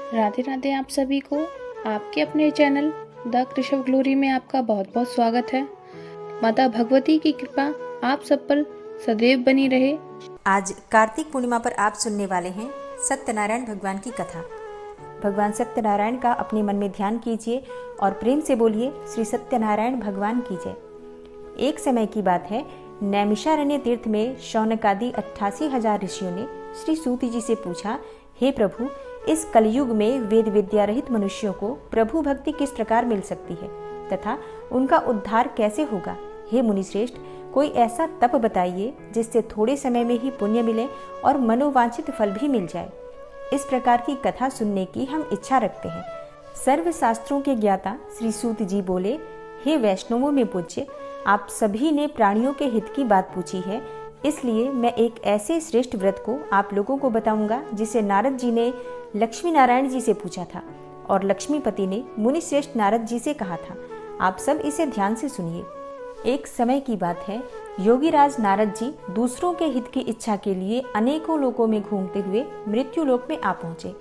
राधे राधे आप सभी को आपके अपने चैनल द कृष्ण ग्लोरी में आपका बहुत बहुत स्वागत है। माता भगवती की कृपा आप सब पर सदैव बनी रहे। आज कार्तिक पूर्णिमा पर आप सुनने वाले हैं सत्यनारायण भगवान की कथा। भगवान सत्यनारायण का अपने मन में ध्यान कीजिए और प्रेम से बोलिए श्री सत्यनारायण भगवान की जय। एक समय की बात है, नैमिषारण्य तीर्थ में शौनकादि 88,000 ऋषियों ने श्री सूत जी से पूछा, हे प्रभु, इस कलयुग में वेद विद्या रहित मनुष्यों को प्रभु भक्ति किस प्रकार मिल सकती है तथा उनका उद्धार कैसे होगा। हे मुनिश्रेष्ठ, कोई ऐसा तप बताइए जिससे थोड़े समय में ही पुण्य मिले और मनोवांछित फल भी मिल जाए। इस प्रकार की कथा सुनने की हम इच्छा रखते हैं। सर्व शास्त्रों के ज्ञाता श्री सूत जी बोले, हे वैष्णवों में पूज्य, आप सभी ने प्राणियों के हित की बात पूछी है, इसलिए मैं एक ऐसे श्रेष्ठ व्रत को आप लोगों को बताऊंगा जिसे नारद जी ने लक्ष्मी नारायण जी से पूछा था और लक्ष्मीपति ने मुनि श्रेष्ठ नारद जी से कहा था। आप सब इसे ध्यान से सुनिए। एक समय की बात है, योगीराज नारद जी दूसरों के हित की इच्छा के लिए अनेकों लोकों में घूमते हुए मृत्यु लोक में आ पहुंचे।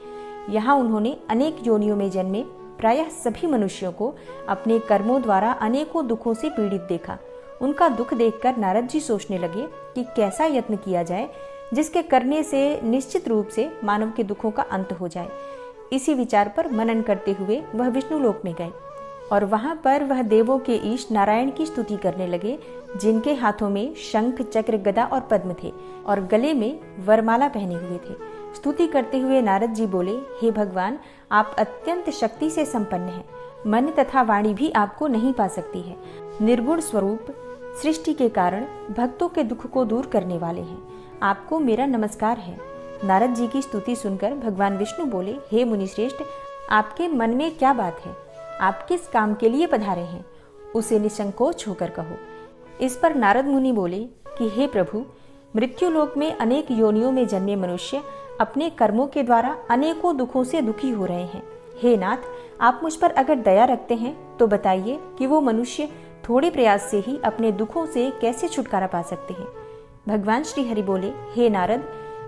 यहाँ उन्होंने अनेक योनियों में जन्मे प्रायः सभी मनुष्यों को अपने कर्मों द्वारा अनेकों दुखों से पीड़ित देखा। उनका दुख देखकर नारद जी सोचने लगे कि कैसा यत्न किया जाए जिसके करने से निश्चित रूप से मानव के दुखों का अंत हो जाए। इसी विचार पर मनन करते हुए वह विष्णु लोक में गए और वहां पर वह देवों के ईश नारायण की स्तुति करने लगे, जिनके हाथों में शंख, चक्र, गदा और पद्म थे और गले में वरमाला पहने हुए थे। स्तुति करते हुए नारद जी बोले, हे भगवान, आप अत्यंत शक्ति से संपन्न हैं। मन तथा वाणी भी आपको नहीं पा सकती है। निर्गुण स्वरूप सृष्टि के कारण भक्तों के दुख को दूर करने वाले हैं। आपको मेरा नमस्कार है। नारद जी की स्तुति सुनकर भगवान विष्णु बोले, हे मुनिश्रेष्ठ, आपके मन में क्या बात है? आप किस काम के लिए पधारे हैं? उसे निसंकोच होकर कहो। इस पर नारद मुनि बोले कि हे प्रभु, मृत्यु लोक में अनेक योनियों में जन्मे मनुष्य अपने कर्मों के द्वारा अनेकों दुखों से दुखी हो रहे हैं। हे नाथ, आप मुझ पर अगर दया रखते हैं तो बताइए कि वो मनुष्य थोड़े प्रयास से ही अपने दुखों से कैसे छुटकारा पा सकते हैं। भगवान श्री हरि बोले, हे नारद,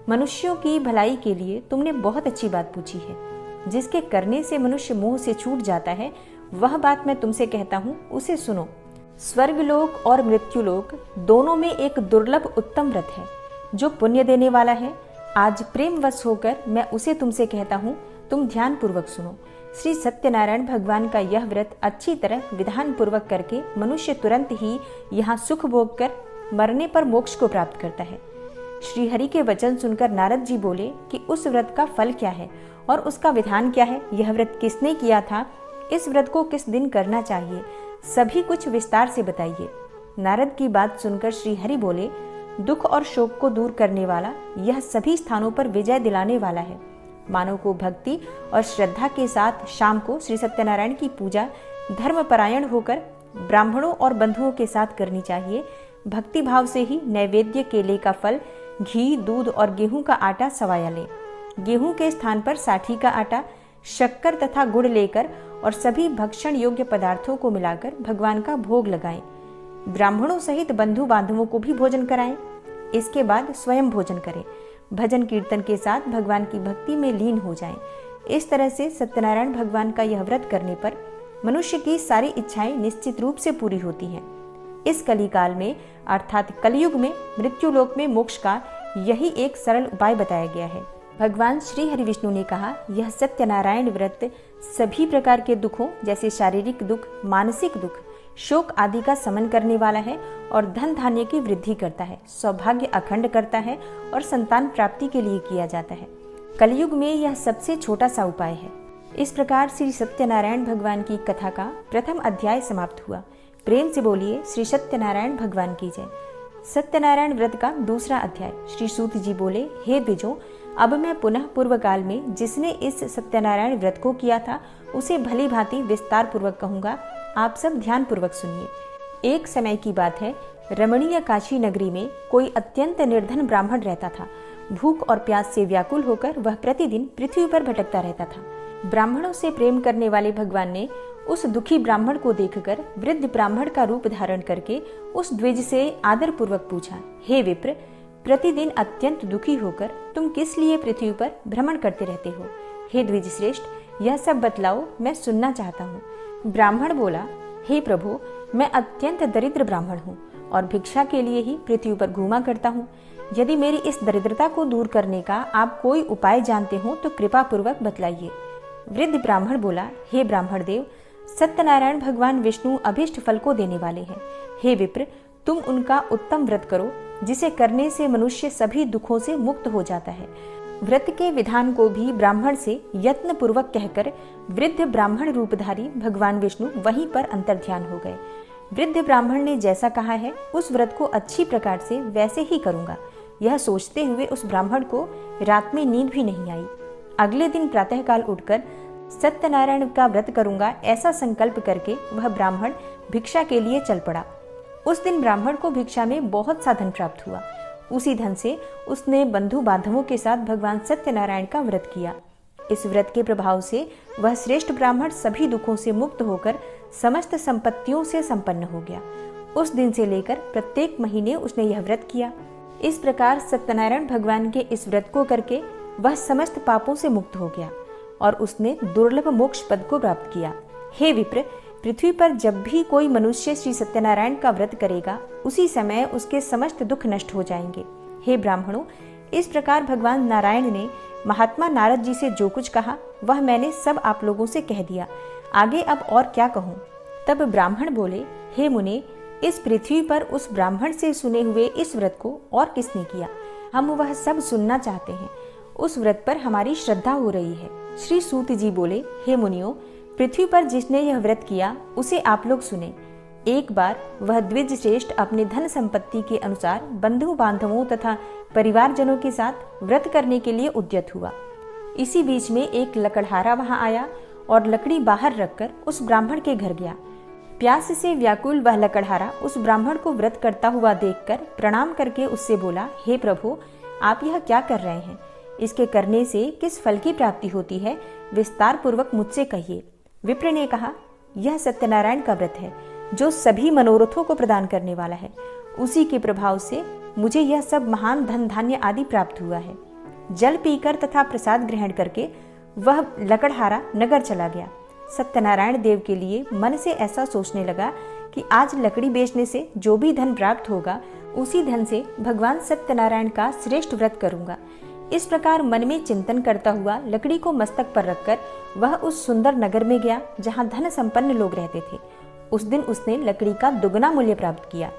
मनुष्यों की भलाई के लिए तुमने बहुत अच्छी बात पूछी है। जिसके करने से मनुष्य मोह से छूट जाता है, वह बात मैं तुमसे कहता हूँ, उसे सुनो। स्वर्गलोक और मृत्युलोक दोनों में एक दुर्लभ उत्तम व्रत है जो पुण्य देने वाला है। आज प्रेमवश होकर मैं उसे तुमसे कहता हूँ, तुम ध्यान पूर्वक सुनो। श्री सत्यनारायण भगवान का यह व्रत अच्छी तरह विधान पूर्वक करके मनुष्य तुरंत ही यहाँ सुख भोग कर मरने पर मोक्ष को प्राप्त करता है। श्री हरि के वचन सुनकर नारद जी बोले कि उस व्रत का फल क्या है और उसका विधान क्या है, यह व्रत किसने किया था, इस व्रत को किस दिन करना चाहिए, सभी कुछ विस्तार से बताइए। नारद की बात सुनकर श्री हरि बोले, दुख और शोक को दूर करने वाला, यह सभी स्थानों पर विजय दिलाने वाला है। मानव को भक्ति और श्रद्धा के साथ शाम को श्री सत्यनारायण की पूजा धर्मपरायण होकर ब्राह्मणों और बंधुओं के साथ करनी चाहिए। भक्ति भाव से ही नैवेद्य, केले का फल, घी, दूध और गेहूं का आटा सवाया लें। गेहूं के स्थान पर साठी का आटा, शक्कर तथा गुड़ लेकर और सभी भक्षण योग्य पदार्थों को मिलाकर भगवान का भोग लगाएं। ब्राह्मणों सहित बंधु बांधवों को भी भोजन कराएं। इसके बाद स्वयं भोजन करें। भजन कीर्तन के साथ भगवान की भक्ति में लीन हो जाएं। इस तरह से सत्यनारायण भगवान का यह व्रत करने पर मनुष्य की सारी इच्छाएं निश्चित रूप से पूरी होती हैं। इस कलिकाल में अर्थात कलयुग में मृत्यु लोक में मोक्ष का यही एक सरल उपाय बताया गया है। भगवान श्री हरि विष्णु ने कहा, यह सत्यनारायण व्रत सभी प्रकार के दुखों जैसे शारीरिक दुख, मानसिक दुख, शोक आदि का समन करने वाला है और धन धान्य की वृद्धि करता है, सौभाग्य अखंड करता है और संतान प्राप्ति के लिए किया जाता है। कलयुग में यह सबसे छोटा सा उपाय है। इस प्रकार श्री सत्यनारायण भगवान की कथा का प्रथम अध्याय समाप्त हुआ। प्रेम से बोलिए श्री सत्यनारायण भगवान की जय। सत्यनारायण व्रत का दूसरा अध्याय। श्री सूत जी बोले, हे द्विजों, अब मैं पुनः पूर्व काल में जिसने इस सत्यनारायण व्रत को किया था उसे भली भांति विस्तार पूर्वक कहूंगा। आप सब ध्यान पूर्वक सुनिए। एक समय की बात है, रमणीय काशी नगरी में कोई अत्यंत निर्धन ब्राह्मण रहता था। भूख और प्यास से व्याकुल होकर वह प्रतिदिन पृथ्वी पर भटकता रहता था। ब्राह्मणों से प्रेम करने वाले भगवान ने उस दुखी ब्राह्मण को देखकर वृद्ध ब्राह्मण का रूप धारण करके उस द्विज से आदर पूर्वक पूछा, हे विप्र, प्रतिदिन अत्यंत दुखी होकर तुम किस लिए पृथ्वी पर भ्रमण करते रहते हो? हे द्विजश्रेष्ठ, यह सब बतलाओ, मैं सुनना चाहता हूँ। ब्राह्मण बोला, हे प्रभु, मैं अत्यंत दरिद्र ब्राह्मण हूँ और भिक्षा के लिए ही पृथ्वी पर घूमा करता हूँ। यदि मेरी इस दरिद्रता को दूर करने का आप कोई उपाय जानते हो तो कृपा पूर्वक बतलाइए। वृद्ध ब्राह्मण बोला, हे ब्राह्मण देव, सत्यनारायण भगवान विष्णु अभीष्ट फल को देने वाले हैं। हे विप्र, तुम उनका उत्तम व्रत करो, जिसे करने से मनुष्य सभी दुखों से मुक्त हो जाता है। व्रत के विधान को भी ब्राह्मण से यत्न पूर्वक कहकर वृद्ध ब्राह्मण रूपधारी भगवान विष्णु वहीं पर अंतर्ध्यान हो गए। वृद्ध ब्राह्मण ने जैसा कहा है उस व्रत को अच्छी प्रकार से वैसे ही करूंगा, यह सोचते हुए उस ब्राह्मण को रात में नींद भी नहीं आई। अगले दिन प्रातःकाल उठकर सत्यनारायण का व्रत करूंगा ऐसा संकल्प करके वह ब्राह्मण भिक्षा के लिए चल पड़ा। उस दिन ब्राह्मण को भिक्षा में बहुत सा धन प्राप्त हुआ। उसी धन से उसने बंधु बांधवों के साथ भगवान सत्यनारायण का व्रत किया। इस व्रत के प्रभाव से वह श्रेष्ठ ब्राह्मण सभी दुखों से मुक्त होकर समस्त संपत्तियों से संपन्न हो गया। उस दिन से लेकर प्रत्येक महीने उसने यह व्रत किया। इस प्रकार सत्यनारायण भगवान के इस व्रत को करके वह समस्त पापों से मुक्त हो गया और उसने दुर्लभ मोक्ष पद को प्राप्त किया। हे विप्र, पृथ्वी पर जब भी कोई मनुष्य श्री सत्यनारायण का व्रत करेगा उसी समय उसके समस्त दुख नष्ट हो जाएंगे। हे ब्राह्मणों, इस प्रकार भगवान नारायण ने महात्मा नारद जी से जो कुछ कहा वह मैंने सब आप लोगों से कह दिया। आगे अब और क्या कहूँ। तब ब्राह्मण बोले, हे मुने, इस पृथ्वी पर उस ब्राह्मण से सुने हुए इस व्रत को और किसने किया? हम वह सब सुनना चाहते हैं। उस व्रत पर हमारी श्रद्धा हो रही है। श्री सूत जी बोले, हे मुनियों, पृथ्वी पर जिसने यह व्रत किया उसे आप लोग सुने। एक बार वह द्विज श्रेष्ठ अपने धन संपत्ति के अनुसार बंधु बांधवों तथा परिवारजनों के साथ व्रत करने के लिए उद्यत हुआ। इसी बीच में एक लकड़हारा वहां आया और लकड़ी बाहर रखकर उस ब्राह्मण के घर गया। प्यास से व्याकुल वह लकड़हारा उस ब्राह्मण को व्रत करता हुआ देखकर प्रणाम करके उससे बोला, हे प्रभु, आप यह क्या कर रहे हैं? इसके करने से किस फल की प्राप्ति होती है, विस्तार पूर्वक मुझसे कहिए। विप्र ने कहा, यह सत्यनारायण का व्रत है जो सभी मनोरथों को प्रदान करने वाला है। उसी के प्रभाव से मुझे यह सब महान धन धान्य आदि प्राप्त हुआ है। जल पीकर तथा प्रसाद ग्रहण करके वह लकड़हारा नगर चला गया। सत्यनारायण देव के लिए मन से ऐसा सोचने लगा कि आज लकड़ी बेचने से जो भी धन प्राप्त होगा उसी धन से भगवान सत्यनारायण का श्रेष्ठ व्रत करूंगा। इस प्रकार मन में चिंतन करता हुआ लकड़ी को मस्तक पर रखकर वह उस सुंदर नगर में गया जहाँ धन संपन्न लोग रहते थे। उस दिन उसने लकड़ी का दुगना मूल्य प्राप्त किया।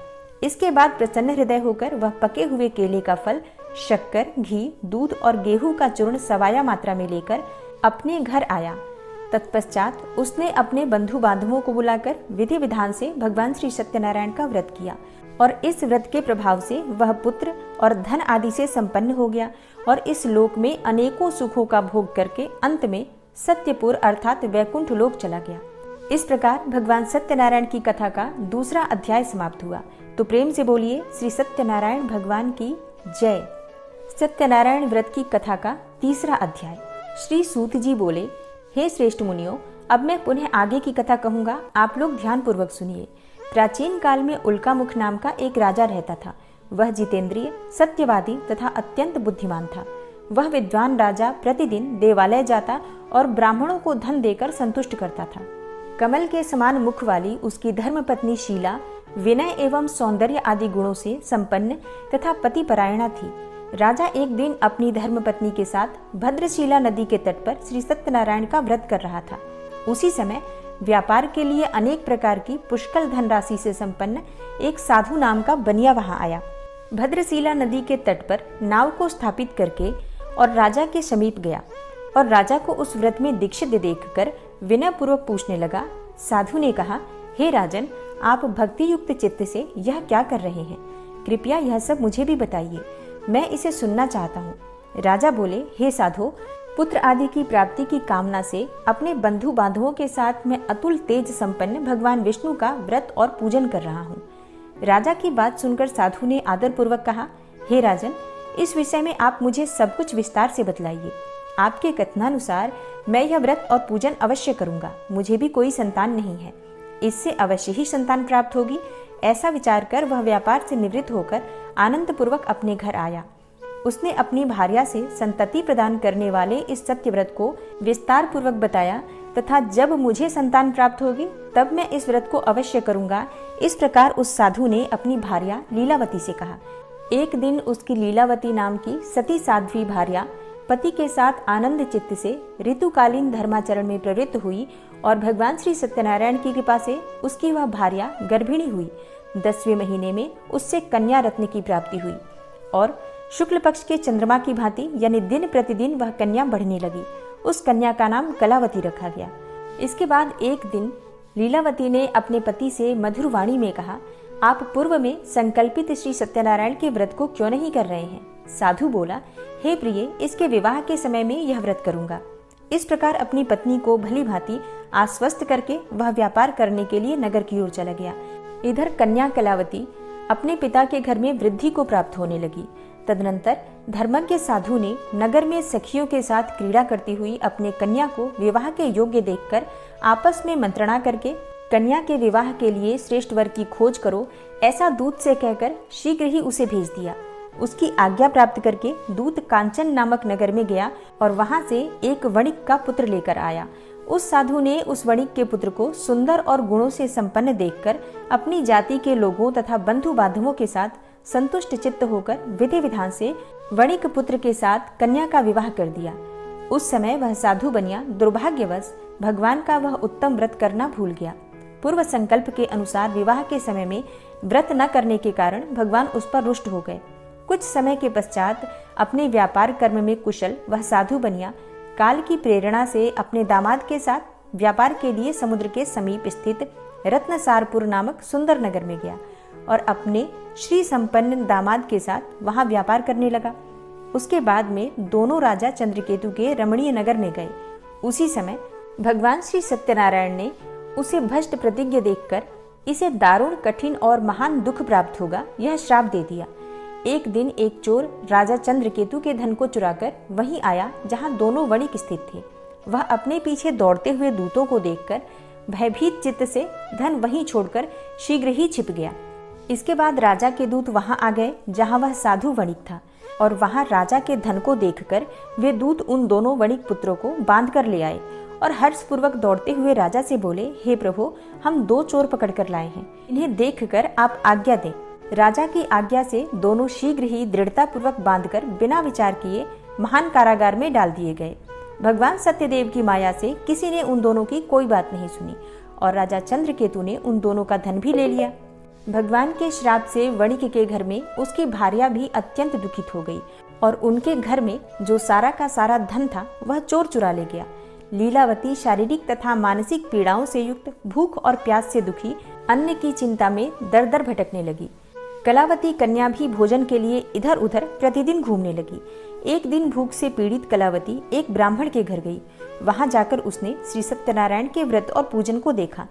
इसके बाद प्रसन्न हृदय होकर वह पके हुए केले का फल, शक्कर, घी, दूध और गेहूं का चूर्ण सवाया मात्रा में लेकर अपने घर आया। तत्पश्चात उसने अपने बंधु बांधवों को बुलाकर विधि विधान से भगवान श्री सत्यनारायण का व्रत किया और इस व्रत के प्रभाव से वह पुत्र और धन आदि से संपन्न हो गया और इस लोक में अनेकों सुखों का भोग करके अंत में सत्यपुर अर्थात वैकुंठ लोक चला गया। इस प्रकार भगवान सत्यनारायण की कथा का दूसरा अध्याय समाप्त हुआ। तो प्रेम से बोलिए श्री सत्यनारायण भगवान की जय। सत्यनारायण व्रत की कथा का तीसरा अध्याय। श्री सूत जी बोले, हे श्रेष्ठ मुनियों, अब मैं पुनः आगे की कथा कहूँगा, आप लोग ध्यान पूर्वक सुनिए। प्राचीन काल में उल्कामुख नाम का एक राजा रहता था। वह जितेंद्रिय, सत्यवादी तथा अत्यंत बुद्धिमान था। वह विद्वान राजा प्रतिदिन देवालय जाता और ब्राह्मणों को धन देकर संतुष्ट करता था। कमल के समान मुख वाली उसकी धर्मपत्नी शीला विनय एवं सौंदर्य आदि गुणों से संपन्न तथा पतिपरायणा थी। राजा एक दिन अपनी धर्मपत्नी के साथ भद्रशिला नदी के तट पर श्री सत्यनारायण का व्रत कर रहा था। उसी समय व्यापार के लिए अनेक प्रकार की पुष्कल धनराशि से संपन्न एक साधु नाम का बनिया वहां आया। भद्रशिला नदी के तट पर नाव को स्थापित करके और राजा के समीप गया और राजा को उस व्रत में दीक्षित देखकर विनय पूर्वक पूछने लगा। साधु ने कहा, हे राजन, आप भक्ति युक्त चित्त से यह क्या कर रहे हैं? कृपया यह सब मुझे भी बताइए, मैं इसे सुनना चाहता हूँ। राजा बोले, हे साधो, पुत्र आदि की प्राप्ति की कामना से अपने बंधु बांधवों के साथ मैं अतुल तेज संपन्न भगवान विष्णु का व्रत और पूजन कर रहा हूँ। राजा की बात सुनकर साधु ने आदर पूर्वक कहा, हे राजन, इस विषय में आप मुझे सब कुछ विस्तार से बतलाइए। आपके कथनानुसार मैं यह व्रत और पूजन अवश्य करूंगा। मुझे भी कोई संतान नहीं है, इससे अवश्य ही संतान प्राप्त होगी। ऐसा विचार कर वह व्यापार से निवृत्त होकर आनंद पूर्वक अपने घर आया। उसने अपनी भार्या से संतति प्रदान करने वाले इस सत्यव्रत को विस्तार पूर्वक बताया तथा जब मुझे संतान प्राप्त होगी तब मैं इस व्रत को अवश्य करूंगा। इस प्रकार उस साधु ने अपनी भार्या लीलावती से कहा। एक दिन उसकी लीलावती नाम की सती साध्वी भार्या पति के साथ आनंद चित्त से ऋतुकालीन धर्माचरण में प्रवृत्त हुई और भगवान श्री सत्यनारायण की कृपा से उसकी वह भार्या गर्भिणी हुई। 10वें महीने में उससे कन्या रत्न की प्राप्ति हुई और शुक्ल पक्ष के चंद्रमा की भांति यानी दिन प्रतिदिन वह कन्या बढ़ने लगी। उस कन्या का नाम कलावती रखा गया। इसके बाद एक दिन लीलावती ने अपने पति से मधुर वाणी में कहा, आप पूर्व में संकल्पित श्री सत्यनारायण के व्रत को क्यों नहीं कर रहे हैं? साधु बोला, हे प्रिय, इसके विवाह के समय में यह व्रत करूंगा। इस प्रकार अपनी पत्नी को भली भांति आश्वस्त करके वह व्यापार करने के लिए नगर की ओर चला गया। इधर कन्या कलावती अपने पिता के घर में वृद्धि को प्राप्त होने लगी। तदनंतर धर्मज्ञ साधु ने नगर में सखियों के साथ क्रीड़ा करती हुई अपने कन्या को विवाह के योग्य देखकर आपस में मंत्रणा करके कन्या के विवाह के लिए श्रेष्ठ वर की खोज करो ऐसा दूत से कहकर शीघ्र ही उसे भेज दिया। उसकी आज्ञा प्राप्त करके दूत कांचन नामक नगर में गया और वहां से एक वणिक का पुत्र लेकर आया। उस साधु ने उस वणिक के पुत्र को सुंदर और गुणों से संपन्न देखकर अपनी जाति के लोगों तथा बंधु बांधवों के साथ संतुष्ट चित्त होकर विधि विधान से वणिक पुत्र के साथ कन्या का विवाह कर दिया। उस समय वह साधु बनिया दुर्भाग्यवश भगवान का वह उत्तम व्रत करना भूल गया। पूर्व संकल्प के अनुसार विवाह के समय में व्रत न करने के कारण भगवान उस पर रुष्ट हो गए। कुछ समय के पश्चात अपने व्यापार कर्म में कुशल वह साधु बनिया काल की प्रेरणा से अपने दामाद के साथ व्यापार के लिए समुद्र के समीप स्थित रत्नसारपुर नामक सुंदर नगर में गया और अपने श्री संपन्न दामाद के साथ वहां व्यापार करने लगा। उसके बाद में दोनों राजा चंद्रकेतु के रमणीय नगर में गए। उसी समय भगवान श्री सत्यनारायण ने उसे भ्रष्ट प्रतिज्ञ देखकर इसे दारुण कठिन और महान दुख प्राप्त होगा यह श्राप दे दिया। एक दिन एक चोर राजा चंद्रकेतु के धन को चुराकर वहीं आया जहां दोनों वणिक स्थित थे। वह अपने पीछे दौड़ते हुए दूतों को देखकर भयभीत चित्त से धन वहीं छोड़कर शीघ्र ही छिप गया। इसके बाद राजा के दूत वहां आ गए जहां वह साधु वणिक था और वहां राजा के धन को देखकर वे दूत उन दोनों वणिक पुत्रों को बांध कर ले आए और हर्षपूर्वक दौड़ते हुए राजा से बोले, हे प्रभु, हम 2 चोर पकड़ कर लाए हैं, इन्हें देखकर आप आज्ञा दें। राजा की आज्ञा से दोनों शीघ्र ही दृढ़ता पूर्वक बांधकर बिना विचार किए महान कारागार में डाल दिए गए। भगवान सत्यदेव की माया से किसी ने उन दोनों की कोई बात नहीं सुनी और राजा चंद्रकेतु ने उन दोनों का धन भी ले लिया। भगवान के श्राप से वणिक के घर में उसकी भार्या भी अत्यंत दुखित हो गई और उनके घर में जो सारा का सारा धन था वह चोर चुरा ले गया। लीलावती शारीरिक तथा मानसिक पीड़ाओं से युक्त भूख और प्यास से दुखी अन्न की चिंता में दर दर भटकने लगी। कलावती कन्या भी भोजन के लिए इधर उधर प्रतिदिन घूमने लगी। एक दिन भूख से पीड़ित कलावती एक ब्राह्मण के घर गई। वहां जाकर उसने श्री सत्यनारायण के व्रत और पूजन को देखा।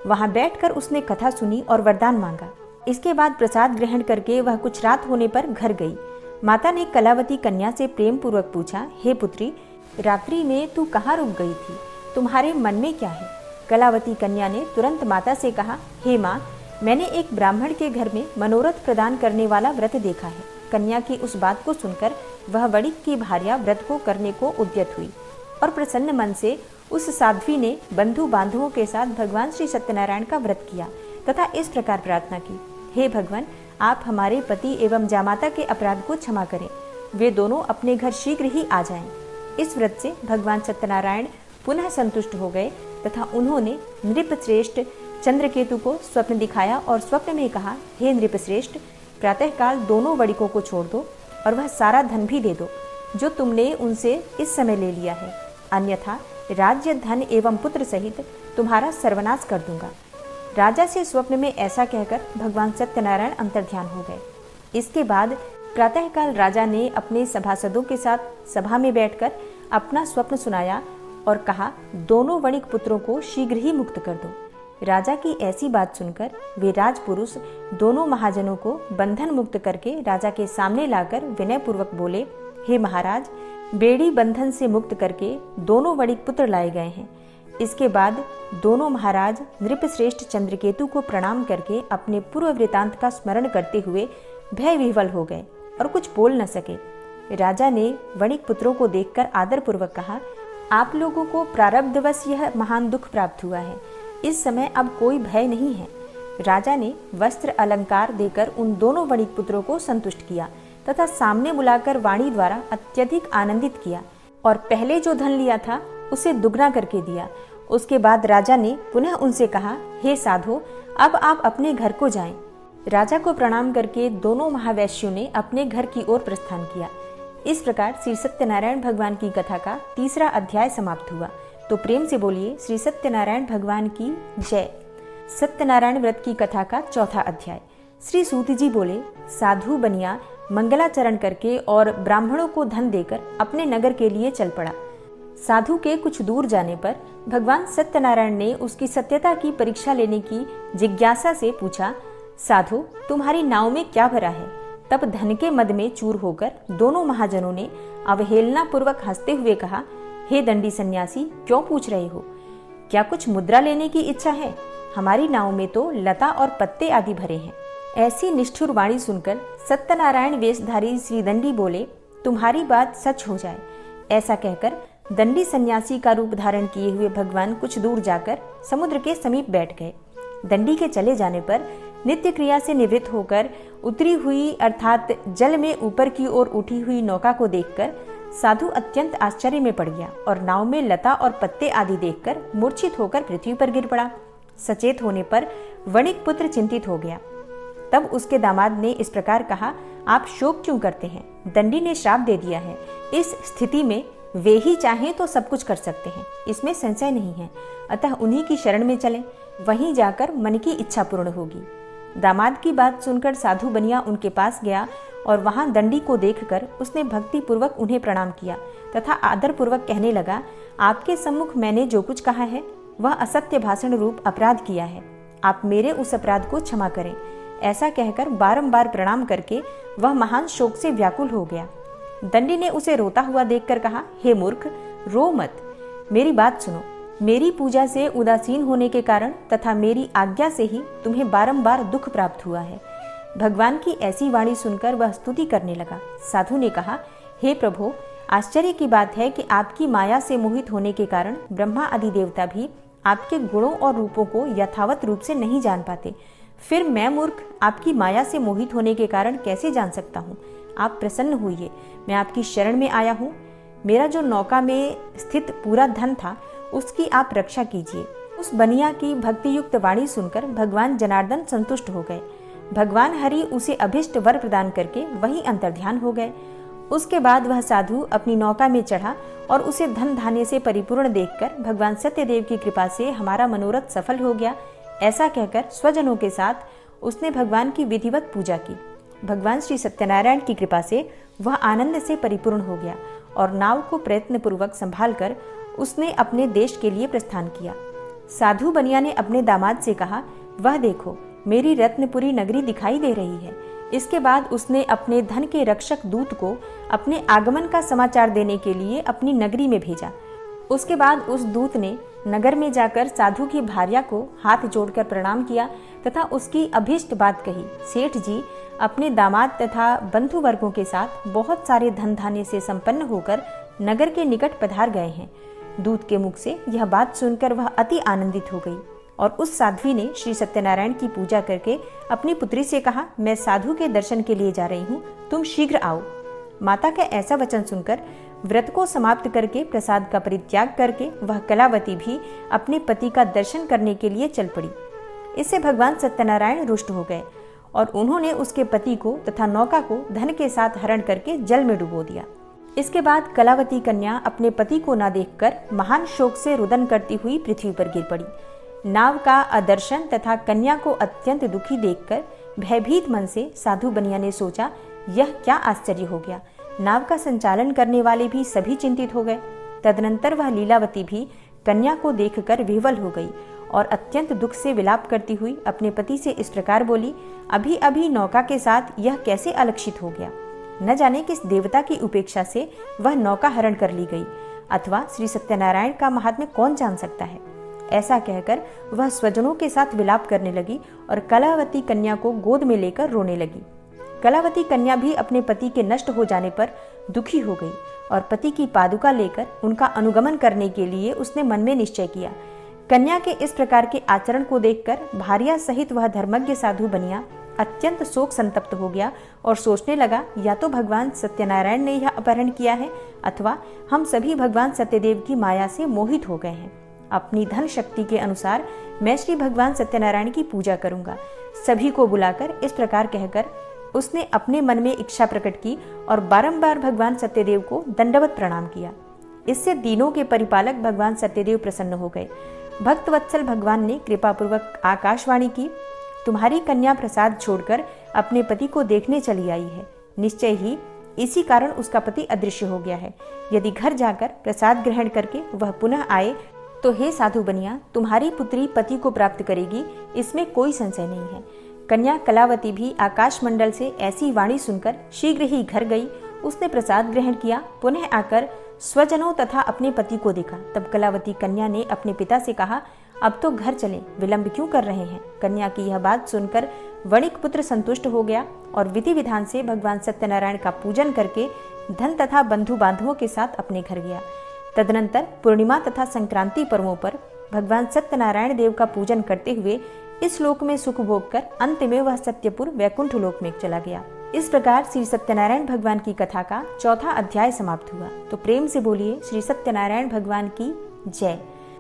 वहां बैठकर उसने कथा सुनी और वरदान मांगा। इसके बाद प्रसाद ग्रहण करके वह कुछ रात होने पर घर गई। माता ने कलावती कन्या से प्रेम पूर्वक पूछा, हे पुत्री, रात्रि में तू कहाँ रुक गई थी? तुम्हारे मन में क्या है? कलावती कन्या ने तुरंत माता से कहा, हे माँ, मैंने एक ब्राह्मण के घर में मनोरथ प्रदान करने वाला व्रत देखा है। कन्या की उस बात को सुनकर वह वणिक की भार्या व्रत को करने को उद्यत हुई और प्रसन्न मन से उस साध्वी ने बंधु बांधवों के साथ भगवान श्री सत्यनारायण का व्रत किया तथा इस प्रकार प्रार्थना की, हे भगवान, आप हमारे पति एवं जामाता के अपराध को क्षमा करें। वे दोनों अपने घर शीघ्र ही आ जाएं। इस व्रत से भगवान सत्यनारायण पुनः संतुष्ट हो गए तथा उन्होंने नृपश्रेष्ठ चंद्रकेतु को स्वप्न दिखाया और स्वप्न में कहा, हे नृपश्रेष्ठ, प्रातःकाल दोनों वणिकों को छोड़ दो और वह सारा धन भी दे दो जो तुमने उनसे इस समय ले लिया है, अन्यथा राज्य, धन एवं पुत्र सहित तुम्हारा सर्वनाश कर दूंगा। राजा से स्वप्न में ऐसा कहकर भगवान सत्यनारायण अंतर्ध्यान हो गए। इसके बाद प्रातःकाल राजा ने अपने सभासदों के साथ सभा में बैठकर अपना स्वप्न सुनाया और कहा, दोनों वणिक पुत्रों को शीघ्र ही मुक्त कर दो। राजा की ऐसी बात सुनकर वे राजपुरुष दोनों महाजनों को बंधन मुक्त करके राजा के सामने लाकर विनय पूर्वक बोले, हे महाराज, बेड़ी बंधन से मुक्त करके दोनों वणिक पुत्र लाए गए हैं। इसके बाद दोनों महाराज नृपश्रेष्ठ चंद्रकेतु को प्रणाम करके अपने पूर्व वृतांत का स्मरण करते हुए भय विह्वल हो गए और कुछ बोल न सके। राजा ने वणिक पुत्रों को देखकर आदरपूर्वक कहा, आप लोगों को प्रारब्धवश यह महान दुख प्राप्त हुआ है। इस समय अब कोई भय नहीं है। राजा ने वस्त्र अलंकार देकर उन दोनों वणिक पुत्रों को संतुष्ट किया तथा सामने बुलाकर वाणी द्वारा अत्यधिक आनंदित किया और पहले जो धन लिया था उसे दुगना करके दिया। उसके बाद राजा ने पुनः उनसे कहा, हे साधो, अब आप अपने घर को जाएं। राजा को प्रणाम करके दोनों महावैश्यों ने अपने घर की ओर प्रस्थान किया। इस प्रकार श्री सत्यनारायण भगवान की कथा का तीसरा अध्याय समाप्त हुआ। तो प्रेम से बोलिए श्री सत्यनारायण भगवान की जय। सत्यनारायण व्रत की कथा का चौथा अध्याय। श्री सूत जी बोले, साधु बनिया मंगलाचरण करके और ब्राह्मणों को धन देकर अपने नगर के लिए चल पड़ा। साधु के कुछ दूर जाने पर भगवान सत्यनारायण ने उसकी सत्यता की परीक्षा लेने की जिज्ञासा से पूछा, साधु, तुम्हारी नाव में क्या भरा है? तब धन के मद में चूर होकर दोनों महाजनों ने अवहेलना पूर्वक हंसते हुए कहा, हे दंडी सन्यासी, क्यों पूछ रहे हो? क्या कुछ मुद्रा लेने की इच्छा है? हमारी नाव में तो लता और पत्ते आदि भरे हैं। ऐसी निष्ठुर वाणी सुनकर सत्यनारायण वेशधारी श्री दंडी बोले, तुम्हारी बात सच हो जाए। ऐसा कहकर दंडी सन्यासी का रूप धारण किए हुए भगवान कुछ दूर जाकर समुद्र के समीप बैठ गए। दंडी के चले जाने पर नित्य क्रिया से निवृत्त होकर उतरी हुई अर्थात जल में ऊपर की ओर उठी हुई नौका को देखकर साधु अत्यंत आश्चर्य में पड़ गया और नाव में लता और पत्ते आदि देखकर मूर्छित होकर पृथ्वी पर गिर पड़ा। सचेत होने पर वणिक पुत्र चिंतित हो गया। तब उसके दामाद ने इस प्रकार कहा, आप शोक क्यों करते हैं? दंडी ने श्राप दे दिया है। इस स्थिति में वे ही चाहें तो सब कुछ कर सकते हैं, इसमें संशय नहीं है। अतः उन्हीं की शरण में चलें, वहीं जाकर मन की इच्छा पूर्ण होगी। दामाद की बात सुनकर साधु बनिया उनके पास गया और वहां दंडी को देखकर उसने भक्ति पूर्वक उन्हें प्रणाम किया तथा आदर पूर्वक कहने लगा, आपके सम्मुख मैंने जो कुछ कहा है वह असत्य भाषण रूप अपराध किया है। आप मेरे उस अपराध को क्षमा करें। ऐसा कहकर बारंबार प्रणाम करके वह महान शोक से व्याकुल हो गया। दंडी ने उसे रोता हुआ देखकर कहा, हे मूर्ख, रो मत, मेरी बात सुनो। मेरी पूजा से उदासीन होने के कारण तथा मेरी आज्ञा से ही तुम्हें बारंबार दुख प्राप्त हुआ है। भगवान की ऐसी वाणी सुनकर वह स्तुति करने लगा। साधु ने कहा, हे प्रभु, आश्चर्य की बात है कि आपकी माया से मोहित होने के कारण ब्रह्मा आदि देवता भी आपके गुणों और रूपों को यथावत रूप से नहीं जान पाते। फिर मैं मूर्ख आपकी माया से मोहित होने के कारण कैसे जान सकता हूँ? आप प्रसन्न होइए, मैं आपकी शरण में आया हूँ। मेरा जो नौका में स्थित पूरा धन था उसकी आप रक्षा कीजिए। उस बनिया की भक्ति युक्त वाणी सुनकर भगवान जनार्दन संतुष्ट हो गए। भगवान हरि उसे अभिष्ट वर प्रदान करके वहीं अंतर्ध्यान हो गए। उसके बाद वह साधु अपनी नौका में चढ़ा और उसे धन धान्य से परिपूर्ण देखकर भगवान सत्यदेव की कृपा से हमारा मनोरथ सफल हो गया, ऐसा कहकर स्वजनों के साथ उसने भगवान की विधिवत पूजा की। भगवान श्री सत्यनारायण की कृपा से वह आनंद से परिपूर्ण हो गया और नाव को प्रयत्न पूर्वक संभाल कर उसने अपने देश के लिए प्रस्थान किया। साधु बनिया ने अपने दामाद से कहा, वह देखो, मेरी रत्नपुरी नगरी दिखाई दे रही है। इसके बाद उसने अपने धन के रक्षक दूत को अपने आगमन का समाचार देने के लिए अपनी नगरी में भेजा। उसके बाद उस दूत ने नगर में जाकर साधु की भार्या को हाथ जोड़कर प्रणाम किया तथा उसकी अभीष्ट बात कही। सेठ जी अपने दामाद तथा बंधु वर्गों के साथ बहुत सारे धन धान्य से संपन्न होकर नगर के निकट पधार गए हैं। दूत के मुख से यह बात सुनकर वह अति आनंदित हो गई और उस साध्वी ने श्री सत्यनारायण की पूजा करके अपनी पुत्री से कहा, मैं साधु के दर्शन के लिए जा रही हूँ, तुम शीघ्र आओ। माता का ऐसा वचन सुनकर व्रत को समाप्त करके प्रसाद का परित्याग करके वह कलावती भी अपने पति का दर्शन करने के लिए चल पड़ी। इससे भगवान सत्यनारायण रुष्ट हो गए और उन्होंने उसके पति को तथा नौका को धन के साथ हरण करके जल में डुबो दिया। इसके बाद कलावती कन्या अपने पति को न देखकर महान शोक से रुदन करती हुई पृथ्वी पर गिर पड़ी। नाव का अदर्शन तथा कन्या को अत्यंत दुखी देखकर भयभीत मन से साधु बनिया ने सोचा, यह क्या आश्चर्य हो गया। नाव का संचालन करने वाले भी सभी चिंतित हो गए। तदनंतर वह लीलावती भी कन्या को देखकर विह्वल हो गई और अत्यंत दुख से विलाप करती हुई अपने पति से इस प्रकार बोली, अभी अभी नौका के साथ यह कैसे अलक्षित हो गया। न जाने किस देवता की उपेक्षा से वह नौका हरण कर ली गई, अथवा श्री सत्यनारायण का महात्म्य कौन जान सकता है। ऐसा कहकर वह स्वजनों के साथ विलाप करने लगी और कलावती कन्या को गोद में लेकर रोने लगी। कलावती कन्या भी अपने पति के नष्ट हो जाने पर दुखी हो गई और पति की पादुका लेकर उनका अनुगमन करने के लिए उसने मन में निश्चय किया। कन्या के इस प्रकार के आचरण को देखकर भार्या सहित वह धर्मज्ञ साधु बनिया अत्यंत शोक संतप्त हो गया और सोचने लगा, या तो भगवान सत्यनारायण ने यह अपहरण किया है अथवा हम सभी भगवान सत्यदेव की माया से मोहित हो गए हैं। अपनी धन शक्ति के अनुसार मैं श्री भगवान सत्यनारायण की पूजा करूंगा। सभी को बुलाकर इस प्रकार कहकर उसने अपने मन में इच्छा प्रकट की और बारंबार भगवान सत्यदेव को दंडवत प्रणाम किया। इससे दीनों के परिपालक भगवान सत्यदेव प्रसन्न हो गए। भक्तवत्सल भगवान ने कृपापूर्वक आकाशवाणी की, तुम्हारी कन्या प्रसाद छोड़कर अपने पति को देखने चली आई है। निश्चय ही इसी कारण उसका पति अदृश्य हो गया है। यदि घर जाकर प्रसाद ग्रहण करके वह पुनः आए तो हे साधु बनिया, तुम्हारी पुत्री पति को प्राप्त करेगी, इसमें कोई संशय नहीं है। कन्या कलावती भी आकाश मंडल से ऐसी वाणी सुनकर शीघ्र ही घर गई। उसने प्रसाद ग्रहण किया, पुनः आकर स्वजनों तथा अपने पति को देखा। तब कलावती कन्या ने अपने पिता से कहा, अब तो घर चले, विलंब क्यों कर रहे हैं। कन्या की यह बात सुनकर वणिक पुत्र संतुष्ट हो गया और विधि विधान से भगवान सत्यनारायण का पूजन करके धन तथा बंधु बांधवों के साथ अपने घर गया। तदनंतर पूर्णिमा तथा संक्रांति पर्वों पर भगवान सत्यनारायण देव का पूजन करते हुए इस लोक में सुख भोग कर अंत में वह सत्यपुर वैकुंठ लोक में चला गया। इस प्रकार श्री सत्यनारायण भगवान की कथा का चौथा अध्याय समाप्त हुआ। तो प्रेम से बोलिए श्री सत्यनारायण भगवान की जय।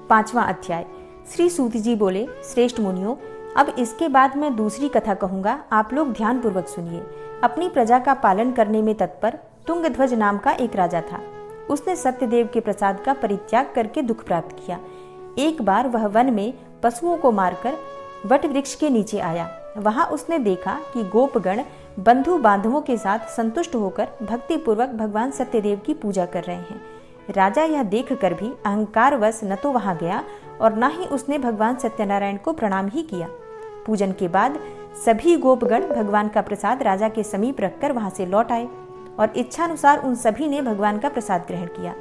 पांचवा अध्याय। श्री सूत जी बोले, श्रेष्ठ मुनियों, अब इसके बाद मैं दूसरी कथा कहूंगा, आप लोग ध्यान पूर्वक सुनिए। अपनी प्रजा का पालन करने में तत्पर तुंगध्वज नाम का एक राजा था। उसने सत्यदेव के प्रसाद का परित्याग करके दुख प्राप्त किया। एक बार वह वन में पशुओं को मारकर वट वृक्ष के नीचे आया। वहां उसने देखा कि गोपगण बंधु बांधवों के साथ संतुष्ट होकर भक्ति पूर्वक भगवान सत्यदेव की पूजा कर रहे हैं। राजा यह देखकर भी अहंकारवश न तो वहां गया और न ही उसने भगवान सत्यनारायण को प्रणाम ही किया। पूजन के बाद सभी गोपगण भगवान का प्रसाद राजा के समीप रखकर वहां से लौट आए और इच्छानुसार उन सभी ने भगवान का प्रसाद ग्रहण किया।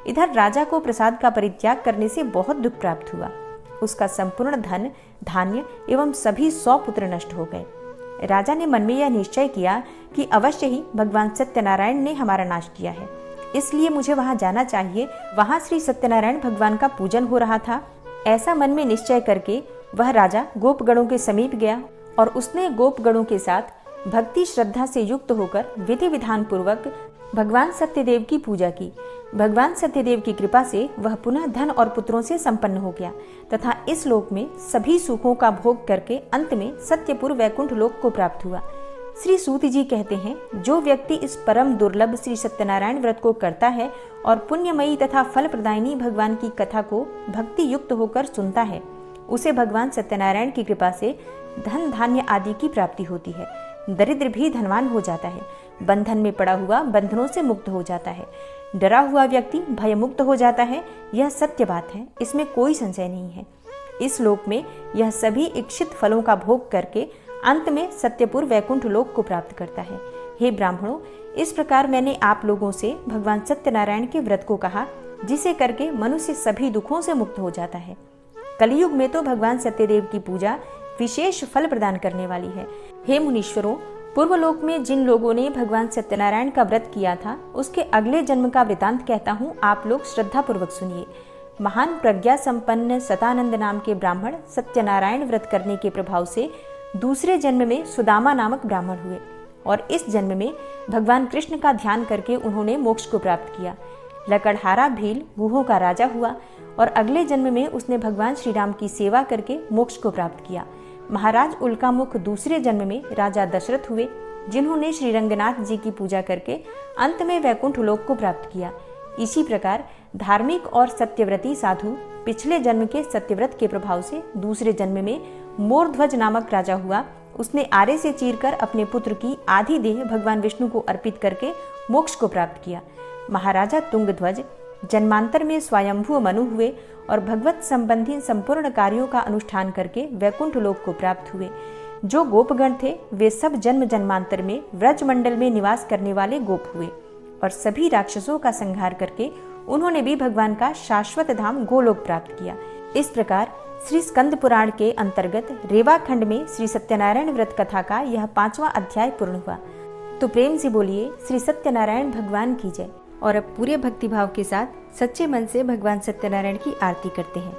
इधर राजा को प्रसाद का परित्याग करने से बहुत दुख प्राप्त हुआ। उसका संपूर्ण धन, धान्य एवं सभी 100 पुत्र नष्ट हो गए। राजा ने मन में यह निश्चय किया कि अवश्य ही भगवान सत्यनारायण ने हमारा नाश किया है, इसलिए मुझे वहां जाना चाहिए। वहां श्री सत्यनारायण भगवान का पूजन हो रहा था। ऐसा मन में निश्चय करके वह राजा गोपगणों के समीप गया और उसने गोपगणों के साथ भक्ति श्रद्धा से युक्त होकर विधि विधान पूर्वक भगवान सत्यदेव की पूजा की। भगवान सत्यदेव की कृपा से वह पुनः धन और पुत्रों से संपन्न हो गया तथा इस लोक में सभी सुखों का भोग करके अंत में सत्यपुर वैकुंठ लोक को प्राप्त हुआ। श्री सूत जी कहते हैं, जो व्यक्ति इस परम दुर्लभ श्री सत्यनारायण व्रत को करता है और पुण्यमयी तथा फल प्रदायिनी भगवान की कथा को भक्ति युक्त होकर सुनता है, उसे भगवान सत्यनारायण की कृपा से धन धान्य आदि की प्राप्ति होती है। दरिद्र भी धनवान हो जाता है। बंधन में पड़ा हुआ बंधनों से मुक्त हो जाता है। डरा हुआ व्यक्ति भय मुक्त हो जाता है। यह सत्य बात है, इसमें कोई संशय नहीं है। इस लोक में यह सभी इच्छित फलों का भोग करके अंत में सत्यपुर वैकुंठ लोक को प्राप्त करता है। हे ब्राह्मणों, इस प्रकार मैंने आप लोगों से भगवान सत्यनारायण के व्रत को कहा, जिसे करके मनुष्य सभी दुखों से मुक्त हो जाता है। कलयुग में तो भगवान सत्यदेव की पूजा विशेष फल प्रदान करने वाली है। हे मुनीश्वरों, पूर्वलोक में जिन लोगों ने भगवान सत्यनारायण का व्रत किया था, उसके अगले जन्म का वृतांत कहता हूँ, आप लोग श्रद्धा पूर्वक सुनिए। महान प्रज्ञा संपन्न सतानंद नाम के ब्राह्मण सत्यनारायण व्रत करने के प्रभाव से दूसरे जन्म में सुदामा नामक ब्राह्मण हुए और इस जन्म में भगवान कृष्ण का ध्यान करके उन्होंने मोक्ष को प्राप्त किया। लकड़हारा भील गुहों का राजा हुआ और अगले जन्म में उसने भगवान श्री राम की सेवा करके मोक्ष को प्राप्त किया। महाराज उल्कामुख दूसरे जन्म में राजा दशरथ हुए, जिन्होंने श्री रंगनाथ जी की पूजा करके अंत में वैकुंठ लोक को प्राप्त किया। इसी प्रकार धार्मिक और सत्यव्रती साधु पिछले जन्म के सत्यव्रत के प्रभाव से दूसरे जन्म में मोरध्वज नामक राजा हुआ। उसने आरे से चीरकर अपने पुत्र की आधी देह भगवान विष्णु को अर्पित करके मोक्ष को प्राप्त किया। महाराजा तुंगध्वज जन्मांतर में स्वयंभू मनु हुए और भगवत संबंधी संपूर्ण कार्यों का अनुष्ठान करके वैकुंठ लोक को प्राप्त हुए। जो गोपगण थे वे सब जन्म जन्मांतर में व्रज मंडल में निवास करने वाले गोप हुए और सभी राक्षसों का संहार करके उन्होंने भी भगवान का शाश्वत धाम गोलोक प्राप्त किया। इस प्रकार श्री स्कंद पुराण के अंतर्गत रेवा खंड में श्री सत्यनारायण व्रत कथा का यह 5वां अध्याय पूर्ण हुआ। तो प्रेम से बोलिए श्री सत्यनारायण भगवान की जय। और अब पूरे भक्तिभाव के साथ सच्चे मन से भगवान सत्यनारायण की आरती करते हैं।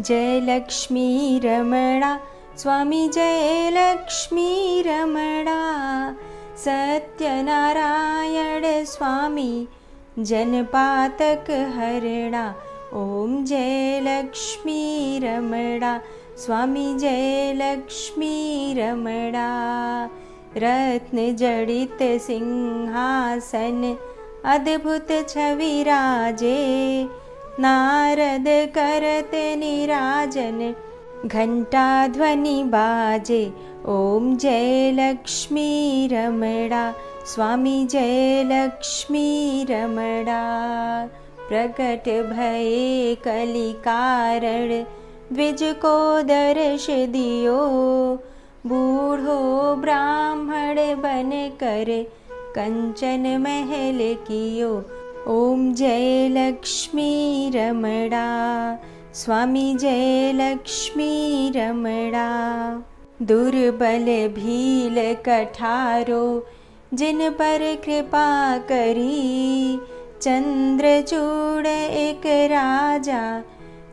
जय लक्ष्मी रमणा स्वामी, जय लक्ष्मी रमणा सत्यनारायण स्वामी, जनपातक हरणा। ओम जय लक्ष्मी रमणा स्वामी, जय लक्ष्मी रमणा। रत्न जड़ित सिंहासन अद्भुत छवि राजे, नारद करत निराजन घंटा ध्वनि बाजे। ओम जय लक्ष्मी रमणा स्वामी, जय लक्ष्मी रमणा। प्रकट भये कलि कारण, द्विज को दर्श दियो। बूढ़ो ब्राह्मण बन कर कंचन महल कियो। ओम जय लक्ष्मी रमणा स्वामी, जय लक्ष्मी रमणा। दुर्बल भील कठारो, जिन पर कृपा करी। चंद्रचूड़ एक राजा,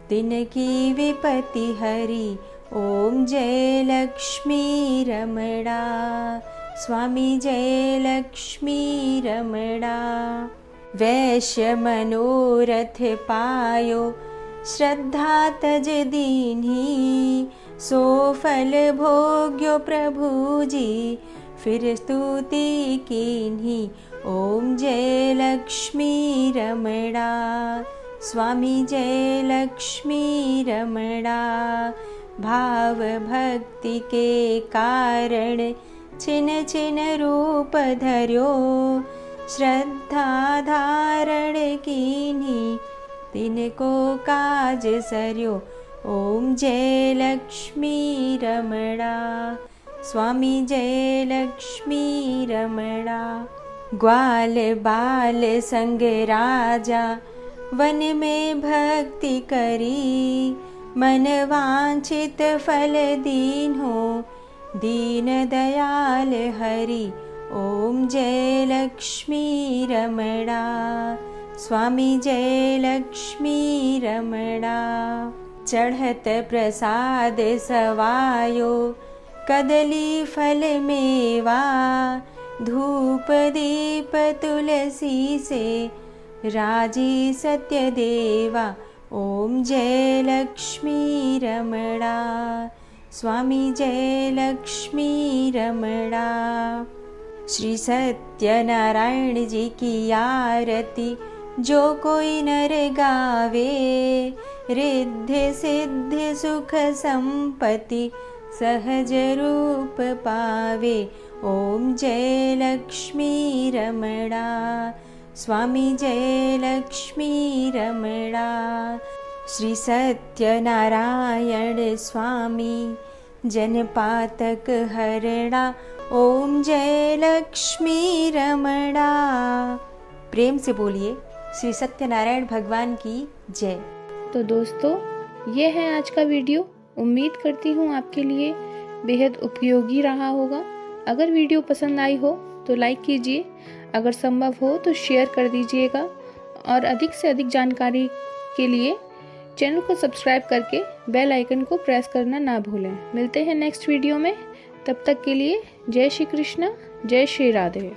तिनकी विपत्ति हरी। ओम जय लक्ष्मी रमणा स्वामी, जय लक्ष्मी रमणा। वैश्य मनोरथ पायो, श्रद्धा तज दीन्ही। सो फल भोग्यो प्रभु जी, फिर स्तुति कीन्ही। ओम जय लक्ष्मी रमणा स्वामी, जय लक्ष्मी रमणा। भाव भक्ति के कारण छिन छिन रूप धर्यो। श्रद्धा धारण कीन्ही, तिनको काज सर्यो। ओम जय लक्ष्मी रमणा स्वामी, जय लक्ष्मी रमणा। ग्वाल बाल संग राजा, वन में भक्ति करी। मन वांछित फल दीन्हो, दीन दयाल हरि। ओम जय लक्ष्मी रमणा स्वामी, जय लक्ष्मी रमणा। चढ़त प्रसाद सवायो, कदली फल मेवा। धूप दीप तुलसी से, राजी सत्य देवा। ओम जय लक्ष्मी रमणा स्वामी, जय लक्ष्मी रमणा। श्री सत्यनारायण जी की आरती जो कोई नर गावे। रिद्धि सिद्धि सुख संपत्ति सहज रूप पावे। ओम जय लक्ष्मी रमणा स्वामी, जय लक्ष्मी रमणा। श्री सत्यनारायण स्वामी, जनपातक हरणा। ओम जय लक्ष्मी रमणा। प्रेम से बोलिए श्री सत्यनारायण भगवान की जय। तो दोस्तों, ये है आज का वीडियो। उम्मीद करती हूँ आपके लिए बेहद उपयोगी रहा होगा। अगर वीडियो पसंद आई हो तो लाइक कीजिए, अगर संभव हो तो शेयर कर दीजिएगा और अधिक से अधिक जानकारी के लिए चैनल को सब्सक्राइब करके बेल आइकन को प्रेस करना ना भूलें। मिलते हैं नेक्स्ट वीडियो में, तब तक के लिए जय श्री कृष्ण, जय श्री राधे।